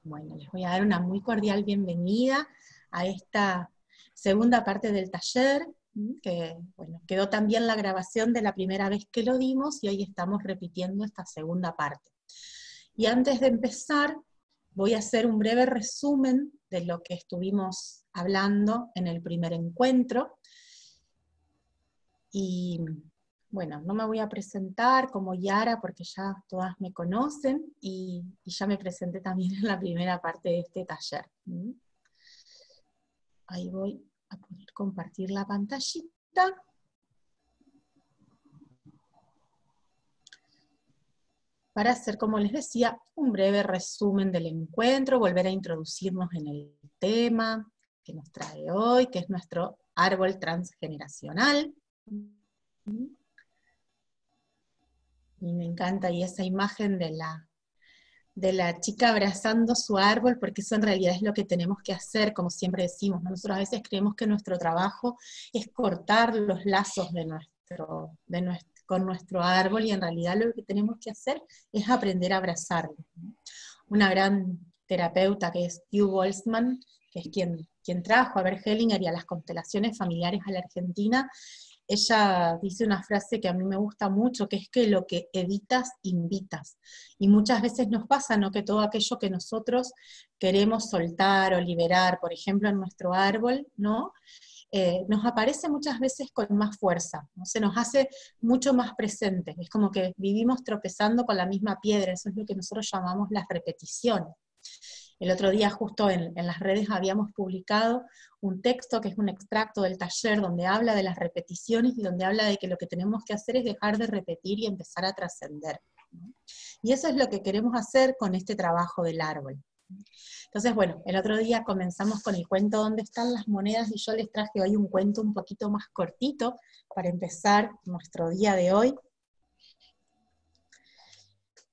Bueno, les voy a dar una muy cordial bienvenida a esta segunda parte del taller, que bueno, quedó también la grabación de la primera vez que lo dimos y hoy estamos repitiendo esta segunda parte. Y antes de empezar, voy a hacer un breve resumen de lo que estuvimos hablando en el primer encuentro. Y bueno, no me voy a presentar como Yara porque ya todas me conocen y ya me presenté también en la primera parte de este taller. Ahí voy a poder compartir la pantallita. Para hacer, como les decía, un breve resumen del encuentro, volver a introducirnos en el tema que nos trae hoy, que es nuestro árbol transgeneracional. Y me encanta ahí esa imagen de la chica abrazando su árbol, porque eso en realidad es lo que tenemos que hacer, como siempre decimos, ¿no? Nosotros a veces creemos que nuestro trabajo es cortar los lazos con nuestro árbol, y en realidad lo que tenemos que hacer es aprender a abrazarlo. Una gran terapeuta que es Hugh Boltzmann, que es quien trajo a Bert Hellinger y a las constelaciones familiares a la Argentina, ella dice una frase que a mí me gusta mucho, que es que lo que evitas, invitas. Y muchas veces nos pasa, ¿no?, que todo aquello que nosotros queremos soltar o liberar, por ejemplo en nuestro árbol, ¿no?, nos aparece muchas veces con más fuerza, ¿no? Se nos hace mucho más presente. Es como que vivimos tropezando con la misma piedra, eso es lo que nosotros llamamos las repeticiones. El otro día justo en las redes habíamos publicado un texto que es un extracto del taller donde habla de las repeticiones y donde habla de que lo que tenemos que hacer es dejar de repetir y empezar a trascender, ¿no? Y eso es lo que queremos hacer con este trabajo del árbol. Entonces, bueno, el otro día comenzamos con el cuento ¿Dónde están las monedas? Y yo les traje hoy un cuento un poquito más cortito para empezar nuestro día de hoy,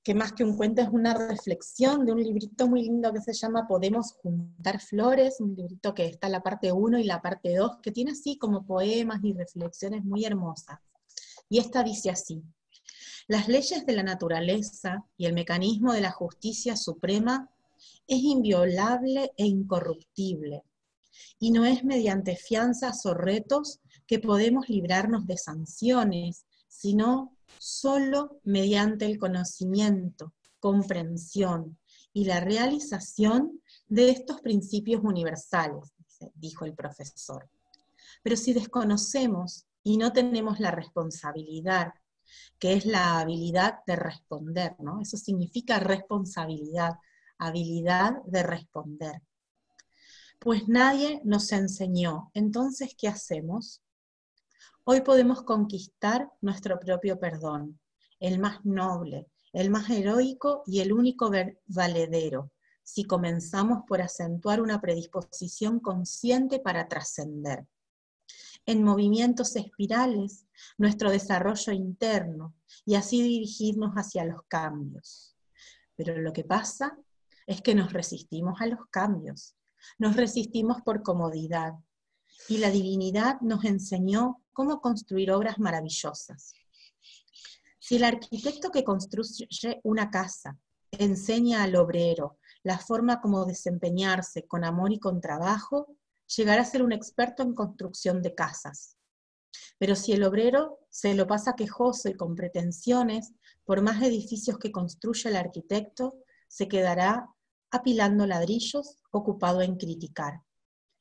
que más que un cuento es una reflexión de un librito muy lindo que se llama Podemos juntar flores, un librito que está en la parte 1 y la parte 2, que tiene así como poemas y reflexiones muy hermosas. Y esta dice así: las leyes de la naturaleza y el mecanismo de la justicia suprema es inviolable e incorruptible, y no es mediante fianzas o retos que podemos librarnos de sanciones, sino solo mediante el conocimiento, comprensión y la realización de estos principios universales, dijo el profesor. Pero si desconocemos y no tenemos la responsabilidad, que es la habilidad de responder, ¿no? Eso significa responsabilidad, habilidad de responder. Pues nadie nos enseñó. Entonces, ¿qué hacemos? Hoy podemos conquistar nuestro propio perdón, el más noble, el más heroico y el único valedero, si comenzamos por acentuar una predisposición consciente para trascender. En movimientos espirales, nuestro desarrollo interno, y así dirigirnos hacia los cambios. Pero lo que pasa es que nos resistimos a los cambios, nos resistimos por comodidad, y la divinidad nos enseñó cómo construir obras maravillosas. Si el arquitecto que construye una casa enseña al obrero la forma como desempeñarse con amor y con trabajo, llegará a ser un experto en construcción de casas. Pero si el obrero se lo pasa quejoso y con pretensiones, por más edificios que construya el arquitecto, se quedará apilando ladrillos, ocupado en criticar.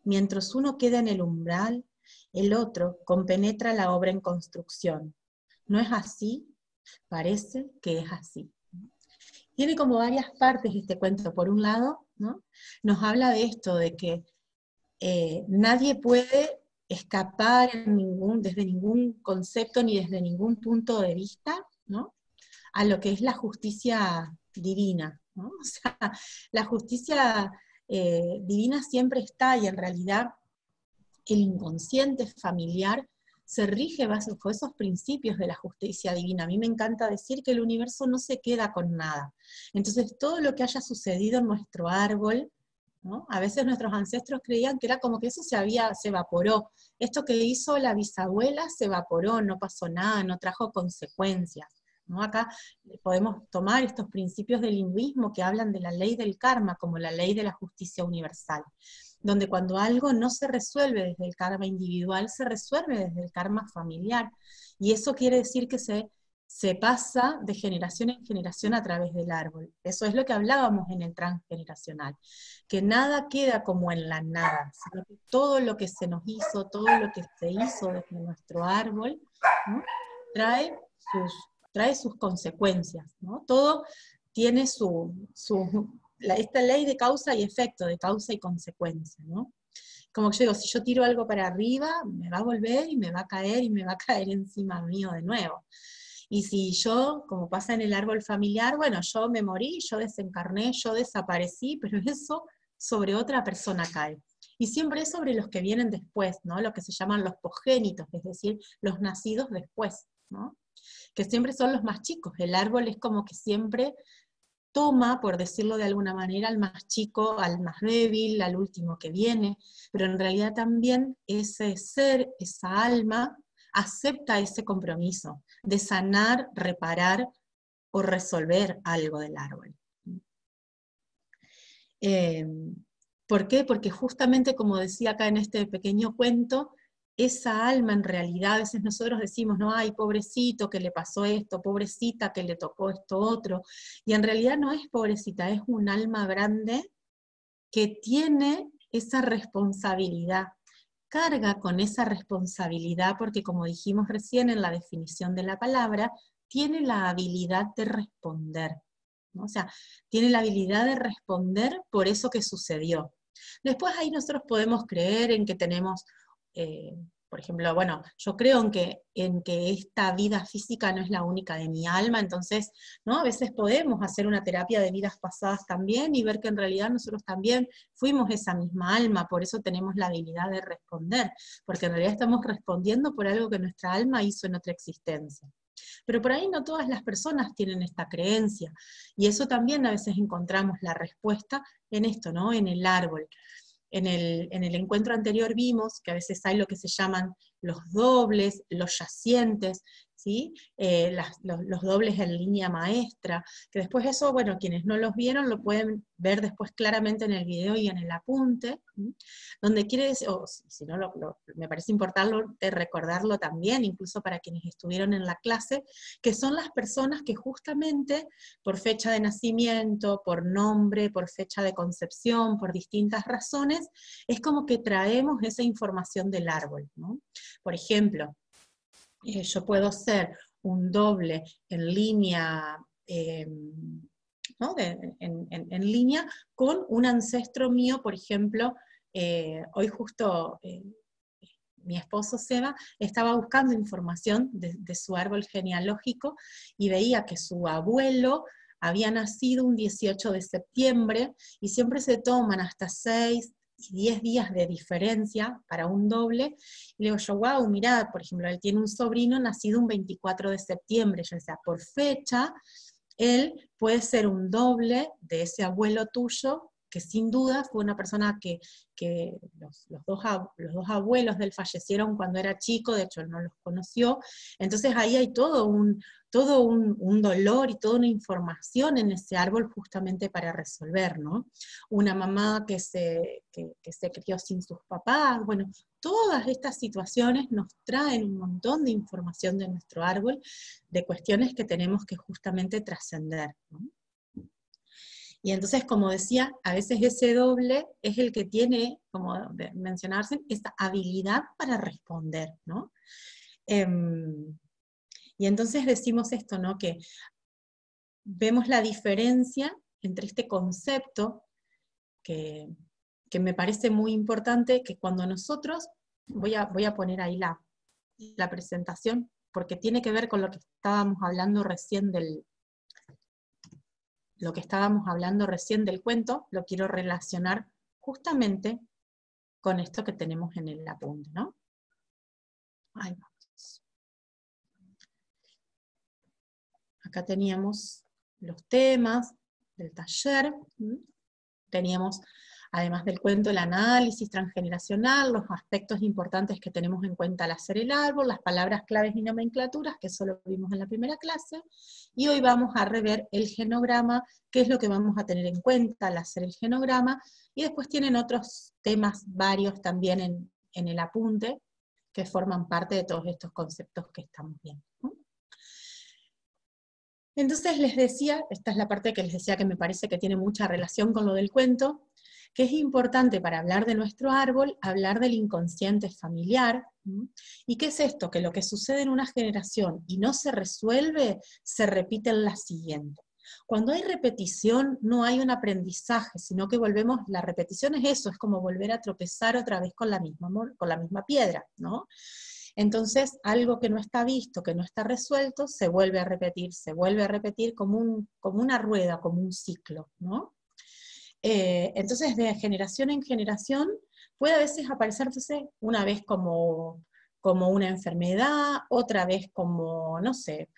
Mientras uno queda en el umbral, el otro compenetra la obra en construcción. ¿No es así? Parece que es así. Tiene como varias partes este cuento. Por un lado, ¿no?, nos habla de esto, de que nadie puede escapar desde ningún concepto ni desde ningún punto de vista, ¿no?, a lo que es la justicia divina, ¿no? O sea, la justicia divina siempre está, y en realidad el inconsciente familiar se rige bajo esos principios de la justicia divina. A mí me encanta decir que el universo no se queda con nada. Entonces todo lo que haya sucedido en nuestro árbol, ¿no?, a veces nuestros ancestros creían que era como que eso se evaporó. Esto que hizo la bisabuela se evaporó, no pasó nada, no trajo consecuencias. ¿no? Acá podemos tomar estos principios del hinduismo que hablan de la ley del karma como la ley de la justicia universal, donde cuando algo no se resuelve desde el karma individual, se resuelve desde el karma familiar, y eso quiere decir que se pasa de generación en generación a través del árbol. Eso es lo que hablábamos en el transgeneracional, que nada queda como en la nada, sino que todo lo que se nos hizo, todo lo que se hizo desde nuestro árbol, ¿no? trae, trae sus consecuencias, ¿no? Todo tiene esta ley de causa y efecto, de causa y consecuencia, ¿no? Como que yo digo, si yo tiro algo para arriba, me va a volver y me va a caer y me va a caer encima mío de nuevo. Y si yo, como pasa en el árbol familiar, bueno, yo me morí, yo desencarné, yo desaparecí, pero eso sobre otra persona cae. Y siempre es sobre los que vienen después, ¿no? Lo que se llaman los posgénitos, es decir, los nacidos después, ¿no? Que siempre son los más chicos. El árbol es como que siempre toma, por decirlo de alguna manera, al más chico, al más débil, al último que viene, pero en realidad también ese ser, esa alma, acepta ese compromiso de sanar, reparar o resolver algo del árbol. ¿Por qué? Porque justamente, como decía acá en este pequeño cuento, esa alma en realidad, a veces nosotros decimos, no, ay, pobrecito que le pasó esto, pobrecita que le tocó esto otro, y en realidad no es pobrecita, es un alma grande que tiene esa responsabilidad, carga con esa responsabilidad porque, como dijimos recién en la definición de la palabra, tiene la habilidad de responder, ¿no? O sea, tiene la habilidad de responder por eso que sucedió. Después ahí nosotros podemos creer en que tenemos, por ejemplo, bueno, yo creo en que esta vida física no es la única de mi alma, entonces, ¿no? A veces podemos hacer una terapia de vidas pasadas también y ver que en realidad nosotros también fuimos esa misma alma, por eso tenemos la habilidad de responder, porque en realidad estamos respondiendo por algo que nuestra alma hizo en otra existencia. Pero por ahí no todas las personas tienen esta creencia, y eso también a veces encontramos la respuesta en esto, ¿no? En el árbol. En el encuentro anterior vimos que a veces hay lo que se llaman los dobles, los yacientes, ¿sí? Los dobles en línea maestra, que después eso, bueno, quienes no los vieron lo pueden ver después claramente en el video y en el apunte, ¿sí? Donde quiere decir, o si no, me parece importante recordarlo también, incluso para quienes estuvieron en la clase, que son las personas que justamente por fecha de nacimiento, por nombre, por fecha de concepción, por distintas razones, es como que traemos esa información del árbol, ¿no? Por ejemplo, yo puedo ser un doble en línea, ¿no? en línea con un ancestro mío, por ejemplo, hoy justo mi esposo Seba estaba buscando información de su árbol genealógico y veía que su abuelo había nacido un 18 de septiembre y siempre se toman hasta 6 y 10 días de diferencia para un doble. Y le digo yo, wow, mirá, por ejemplo, él tiene un sobrino nacido un 24 de septiembre. Yo decía, por fecha, él puede ser un doble de ese abuelo tuyo, que sin duda fue una persona que los dos abuelos de él fallecieron cuando era chico, de hecho él no los conoció, entonces ahí hay todo un dolor y toda una información en ese árbol justamente para resolver, ¿no? Una mamá que se crió sin sus papás, bueno, todas estas situaciones nos traen un montón de información de nuestro árbol, de cuestiones que tenemos que justamente trascender, ¿no? Y entonces, como decía, a veces ese doble es el que tiene, como mencionarse, esa habilidad para responder, ¿no? Y entonces decimos esto, ¿no? Que vemos la diferencia entre este concepto que me parece muy importante, que cuando nosotros, voy a poner ahí la presentación, porque tiene que ver con lo que estábamos hablando recién del cuento, lo quiero relacionar justamente con esto que tenemos en el apunte, ¿no? Ahí vamos. Acá teníamos los temas del taller, teníamos Además del cuento, el análisis transgeneracional, los aspectos importantes que tenemos en cuenta al hacer el árbol, las palabras claves y nomenclaturas, que eso lo vimos en la primera clase, y hoy vamos a rever el genograma, qué es lo que vamos a tener en cuenta al hacer el genograma, y después tienen otros temas varios también en el apunte, que forman parte de todos estos conceptos que estamos viendo, ¿no? Entonces les decía, esta es la parte que les decía que me parece que tiene mucha relación con lo del cuento, que es importante para hablar de nuestro árbol, hablar del inconsciente familiar. ¿Mm? ¿Y qué es esto? Que lo que sucede en una generación y no se resuelve, se repite en la siguiente. Cuando hay repetición, no hay un aprendizaje, sino que volvemos, la repetición es eso, es como volver a tropezar otra vez con la misma piedra, ¿no? Entonces, algo que no está visto, que no está resuelto, se vuelve a repetir como una rueda, como un ciclo, ¿no? Entonces, de generación en generación, puede a veces aparecer, entonces, una vez como una enfermedad, otra vez como, no sé,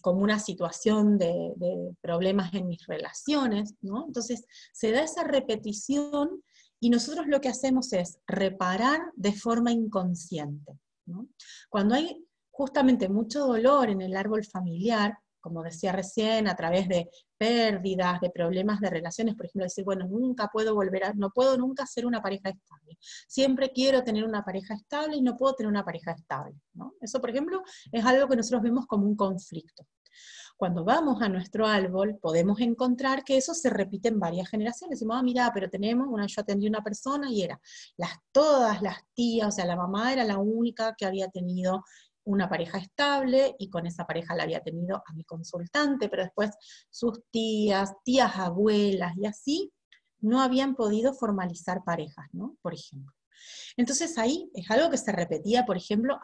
como una situación de problemas en mis relaciones, ¿no? Entonces, se da esa repetición y nosotros lo que hacemos es reparar de forma inconsciente, ¿no? Cuando hay justamente mucho dolor en el árbol familiar, como decía recién, a través de pérdidas, de problemas de relaciones, por ejemplo, decir, bueno, no puedo nunca ser una pareja estable. Siempre quiero tener una pareja estable y no puedo tener una pareja estable, ¿no? Eso, por ejemplo, es algo que nosotros vemos como un conflicto. Cuando vamos a nuestro árbol, podemos encontrar que eso se repite en varias generaciones. Decimos, mira, pero yo atendí a una persona y todas las tías, o sea, la mamá era la única que había tenido una pareja estable, y con esa pareja la había tenido a mi consultante, pero después sus tías abuelas, y así, no habían podido formalizar parejas, ¿no? Por ejemplo. Entonces ahí es algo que se repetía, por ejemplo,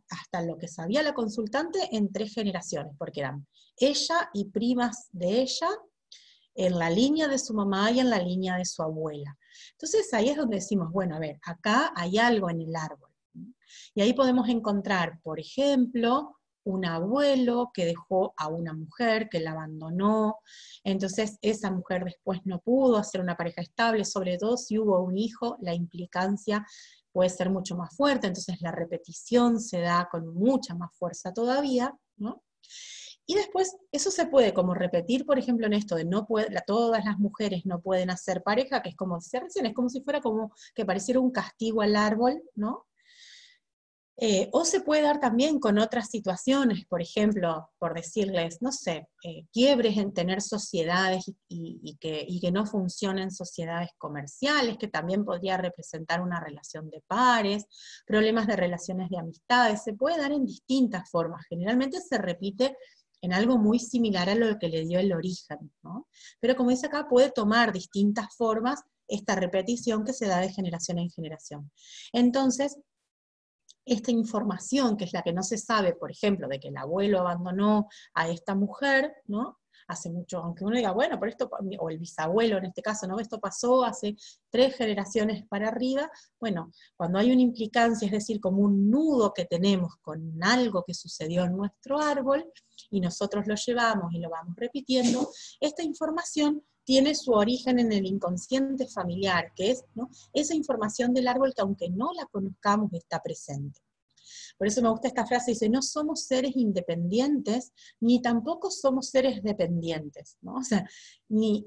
hasta lo que sabía la consultante en 3 generaciones, porque eran ella y primas de ella, en la línea de su mamá y en la línea de su abuela. Entonces ahí es donde decimos, bueno, a ver, acá hay algo en el árbol. Y ahí podemos encontrar, por ejemplo, un abuelo que dejó a una mujer, que la abandonó, entonces esa mujer después no pudo hacer una pareja estable, sobre todo si hubo un hijo, la implicancia puede ser mucho más fuerte, entonces la repetición se da con mucha más fuerza todavía, ¿no? Y después, eso se puede como repetir, por ejemplo, en esto de todas las mujeres no pueden hacer pareja, que es como decía recién, es como si fuera como que pareciera un castigo al árbol, ¿no? O se puede dar también con otras situaciones, por ejemplo, por decirles, no sé, quiebres en tener sociedades y que no funcionen sociedades comerciales, que también podría representar una relación de pares, problemas de relaciones de amistades, se puede dar en distintas formas, generalmente se repite en algo muy similar a lo que le dio el origen, ¿no? Pero como dice acá, puede tomar distintas formas esta repetición que se da de generación en generación. Entonces, esta información, que es la que no se sabe, por ejemplo, de que el abuelo abandonó a esta mujer, ¿no? Hace mucho, aunque uno diga, bueno, pero esto, o el bisabuelo en este caso, ¿no? Esto pasó hace 3 generaciones para arriba. Bueno, cuando hay una implicancia, es decir, como un nudo que tenemos con algo que sucedió en nuestro árbol, y nosotros lo llevamos y lo vamos repitiendo, esta información tiene su origen en el inconsciente familiar, que es, ¿no?, esa información del árbol que aunque no la conozcamos está presente. Por eso me gusta esta frase, dice, no somos seres independientes, ni tampoco somos seres dependientes, ¿no? O sea, ni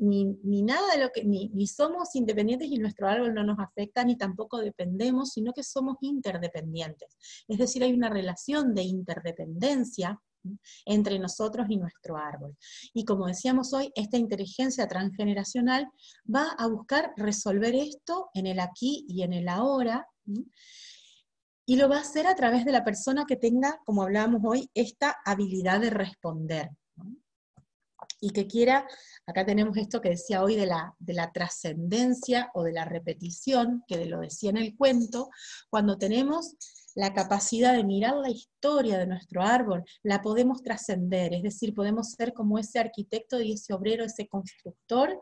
nada de lo que, ni somos independientes y nuestro árbol no nos afecta, ni tampoco dependemos, sino que somos interdependientes. Es decir, hay una relación de interdependencia entre nosotros y nuestro árbol. Y como decíamos hoy, esta inteligencia transgeneracional va a buscar resolver esto en el aquí y en el ahora, y lo va a hacer a través de la persona que tenga, como hablábamos hoy, esta habilidad de responder, ¿no? Y que quiera, acá tenemos esto que decía hoy de la trascendencia o de la repetición, que lo decía en el cuento, cuando tenemos la capacidad de mirar la historia de nuestro árbol, la podemos trascender, es decir, podemos ser como ese arquitecto y ese obrero, ese constructor,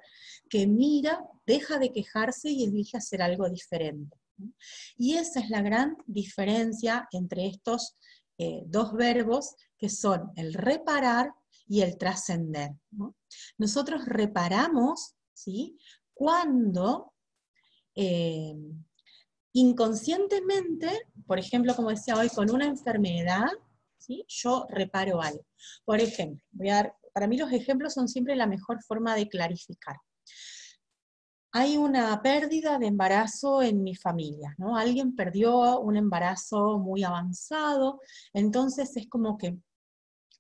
que mira, deja de quejarse y elige hacer algo diferente. Y esa es la gran diferencia entre estos 2 verbos, que son el reparar y el trascender, ¿no? Nosotros reparamos, ¿sí?, cuando inconscientemente, por ejemplo, como decía hoy, con una enfermedad, ¿sí? Yo reparo algo. Por ejemplo, para mí los ejemplos son siempre la mejor forma de clarificar. Hay una pérdida de embarazo en mi familia, ¿no? Alguien perdió un embarazo muy avanzado, entonces es como que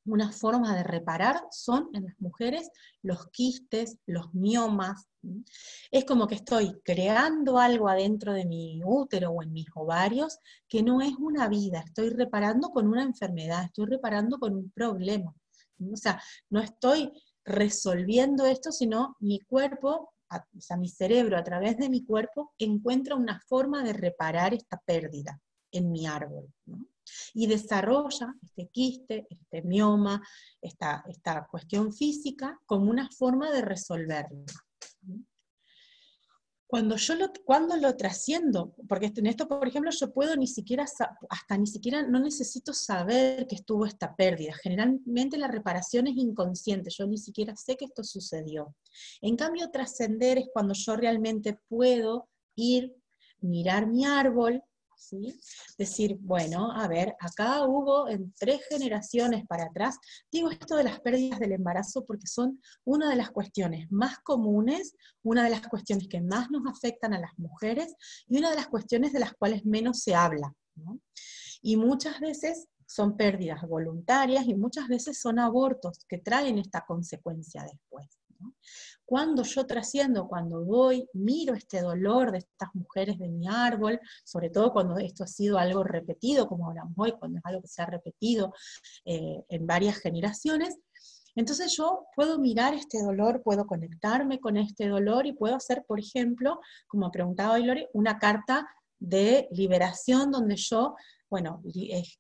una forma de reparar son en las mujeres los quistes, los miomas. Es como que estoy creando algo adentro de mi útero o en mis ovarios que no es una vida, estoy reparando con una enfermedad, estoy reparando con un problema. O sea, no estoy resolviendo esto, sino mi cuerpo, o sea, mi cerebro a través de mi cuerpo encuentra una forma de reparar esta pérdida en mi árbol, ¿no? Y desarrolla este quiste, este mioma, esta cuestión física como una forma de resolverlo. Cuando lo trasciendo, porque en esto, por ejemplo, yo puedo ni siquiera no necesito saber que estuvo esta pérdida. Generalmente la reparación es inconsciente, yo ni siquiera sé que esto sucedió. En cambio, trascender es cuando yo realmente puedo mirar mi árbol, ¿sí? Decir, bueno, a ver, acá hubo en 3 generaciones para atrás, digo esto de las pérdidas del embarazo porque son una de las cuestiones más comunes, una de las cuestiones que más nos afectan a las mujeres y una de las cuestiones de las cuales menos se habla, ¿no? Y muchas veces son pérdidas voluntarias y muchas veces son abortos que traen esta consecuencia después, ¿no? Cuando yo trasciendo, cuando miro este dolor de estas mujeres de mi árbol, sobre todo cuando esto ha sido algo repetido, como hablamos hoy, cuando es algo que se ha repetido en varias generaciones, entonces yo puedo mirar este dolor, puedo conectarme con este dolor y puedo hacer, por ejemplo, como preguntaba hoy Lore, una carta de liberación donde yo, bueno,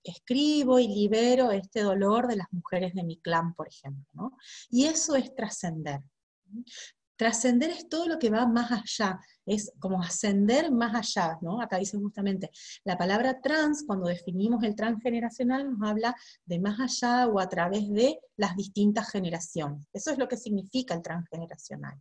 escribo y libero este dolor de las mujeres de mi clan, por ejemplo, ¿no? Y eso es trascender. Trascender es todo lo que va más allá, es como ascender más allá, ¿no? Acá dice justamente, la palabra trans, cuando definimos el transgeneracional, nos habla de más allá o a través de las distintas generaciones. Eso es lo que significa el transgeneracional.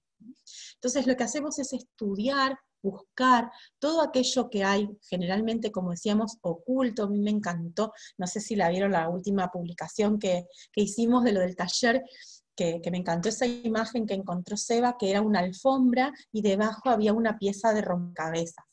Entonces lo que hacemos es estudiar, buscar todo aquello que hay, generalmente, como decíamos, oculto. A mí me encantó, no sé si la vieron la última publicación que hicimos de lo del taller, que me encantó esa imagen que encontró Seba, que era una alfombra y debajo había una pieza de rompecabezas.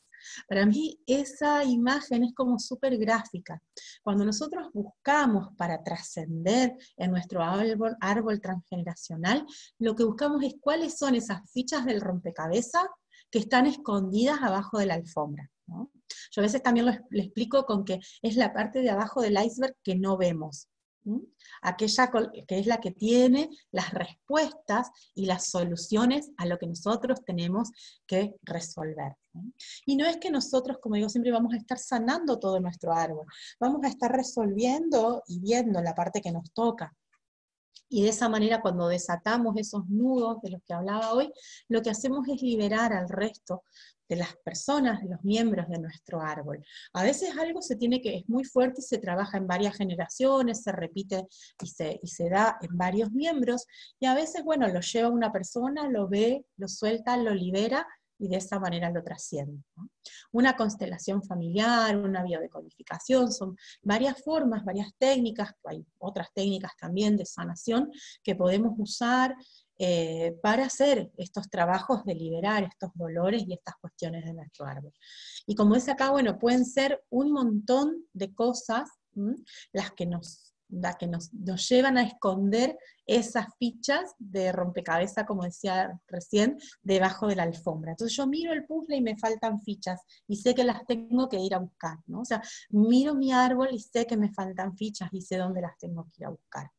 Para mí esa imagen es como súper gráfica. Cuando nosotros buscamos para trascender en nuestro árbol transgeneracional, lo que buscamos es cuáles son esas fichas del rompecabezas que están escondidas abajo de la alfombra, ¿no? Yo a veces también lo explico con que es la parte de abajo del iceberg que no vemos. Aquella que es la que tiene las respuestas y las soluciones a lo que nosotros tenemos que resolver. Y no es que nosotros, como digo, siempre vamos a estar sanando todo nuestro árbol, vamos a estar resolviendo y viendo la parte que nos toca. Y de esa manera, cuando desatamos esos nudos de los que hablaba hoy, lo que hacemos es liberar al resto de las personas, de los miembros de nuestro árbol. A veces algo es muy fuerte y se trabaja en varias generaciones, se repite y se da en varios miembros, y a veces, bueno, lo lleva una persona, lo ve, lo suelta, lo libera, y de esa manera lo trasciende, ¿no? Una constelación familiar, una biodecodificación, son varias formas, varias técnicas, hay otras técnicas también de sanación que podemos usar para hacer estos trabajos de liberar estos dolores y estas cuestiones de nuestro árbol. Y como dice acá, bueno, pueden ser un montón de cosas las que nos llevan a esconder esas fichas de rompecabezas, como decía recién, debajo de la alfombra. Entonces yo miro el puzzle y me faltan fichas, y sé que las tengo que ir a buscar, ¿no? O sea, miro mi árbol y sé que me faltan fichas y sé dónde las tengo que ir a buscar.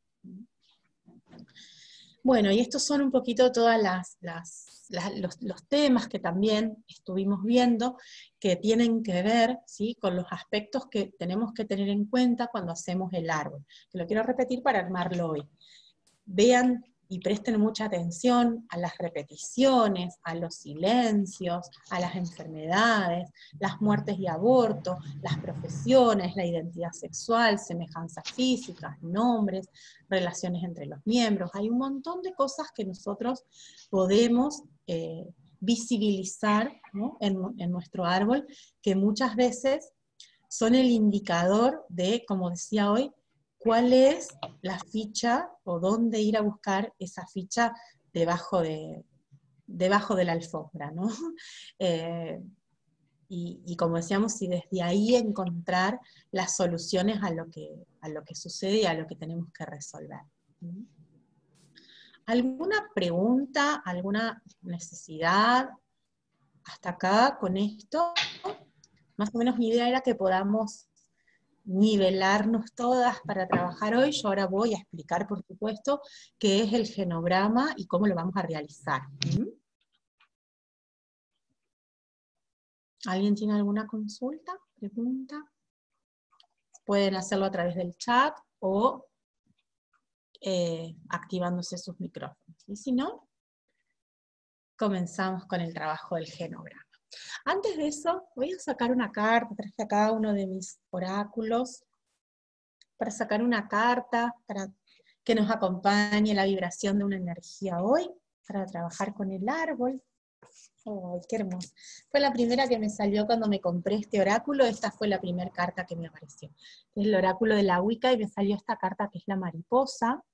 Bueno, y estos son un poquito todos los temas que también estuvimos viendo, que tienen que ver, ¿sí?, con los aspectos que tenemos que tener en cuenta cuando hacemos el árbol. Que lo quiero repetir para armarlo hoy. Vean y presten mucha atención a las repeticiones, a los silencios, a las enfermedades, las muertes y abortos, las profesiones, la identidad sexual, semejanzas físicas, nombres, relaciones entre los miembros. Hay un montón de cosas que nosotros podemos visibilizar, ¿no?, en nuestro árbol, que muchas veces son el indicador de, como decía hoy, cuál es la ficha o dónde ir a buscar esa ficha debajo de la alfombra, ¿no? Y como decíamos, si desde ahí encontrar las soluciones a lo que sucede y a lo que tenemos que resolver. ¿Alguna pregunta, alguna necesidad hasta acá con esto? Más o menos mi idea era que podamos nivelarnos todas para trabajar hoy. Yo ahora voy a explicar, por supuesto, qué es el genograma y cómo lo vamos a realizar. ¿Alguien tiene alguna consulta, pregunta? Pueden hacerlo a través del chat o activándose sus micrófonos. Y si no, comenzamos con el trabajo del genograma. Antes de eso, voy a sacar una carta, traje acá uno de mis oráculos, para sacar una carta, para que nos acompañe la vibración de una energía hoy, para trabajar con el árbol. ¡Oh, qué hermoso! Fue la primera que me salió cuando me compré este oráculo. Esta fue la primera carta que me apareció. Es el oráculo de la Wicca y me salió esta carta que es la mariposa.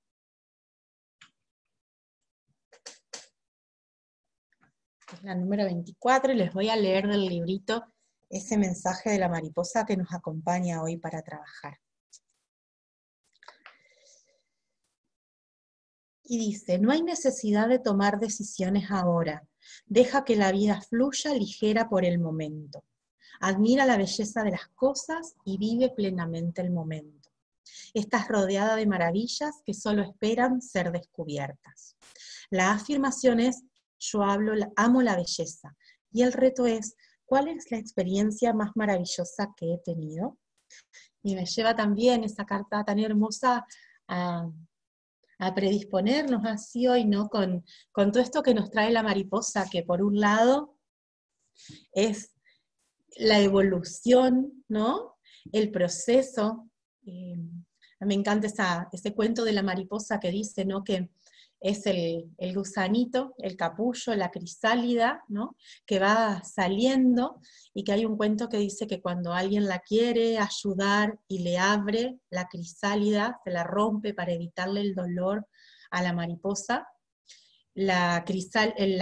Es la número 24 y les voy a leer del librito ese mensaje de la mariposa que nos acompaña hoy para trabajar. Y dice, no hay necesidad de tomar decisiones ahora. Deja que la vida fluya ligera por el momento. Admira la belleza de las cosas y vive plenamente el momento. Estás rodeada de maravillas que solo esperan ser descubiertas. La afirmación es, yo amo la belleza. Y el reto es, ¿cuál es la experiencia más maravillosa que he tenido? Y me lleva también esa carta tan hermosa a predisponernos así hoy, ¿no? Con todo esto que nos trae la mariposa, que por un lado es la evolución, ¿no? El proceso. Me encanta ese cuento de la mariposa que dice, ¿no?, que es el gusanito, el capullo, la crisálida, ¿no?, que va saliendo, y que hay un cuento que dice que cuando alguien la quiere ayudar y le abre la crisálida, se la rompe para evitarle el dolor a la mariposa, la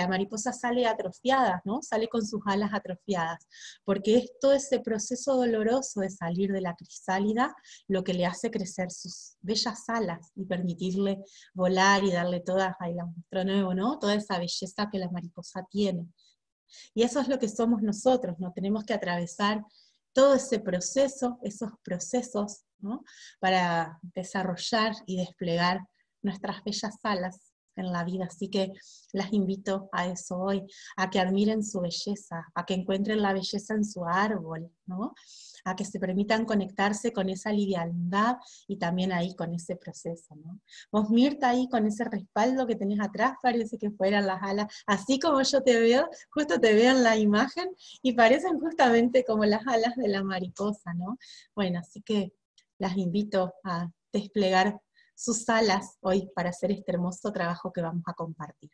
mariposa sale atrofiada, ¿no? Sale con sus alas atrofiadas, porque es todo ese proceso doloroso de salir de la crisálida lo que le hace crecer sus bellas alas y permitirle volar y darle ahí la muestro nuevo, ¿no? Toda esa belleza que la mariposa tiene. Y eso es lo que somos nosotros, ¿no? Tenemos que atravesar todo ese proceso, esos procesos, ¿no?, para desarrollar y desplegar nuestras bellas alas en la vida. Así que las invito a eso hoy, a que admiren su belleza, a que encuentren la belleza en su árbol, ¿no?, a que se permitan conectarse con esa liviandad y también ahí con ese proceso, ¿no? Vos, Mirta, ahí con ese respaldo que tenés atrás, parece que fueran las alas, así como yo te veo, justo te veo en la imagen, y parecen justamente como las alas de la mariposa, ¿no? Bueno, así que las invito a desplegar sus alas hoy para hacer este hermoso trabajo que vamos a compartir.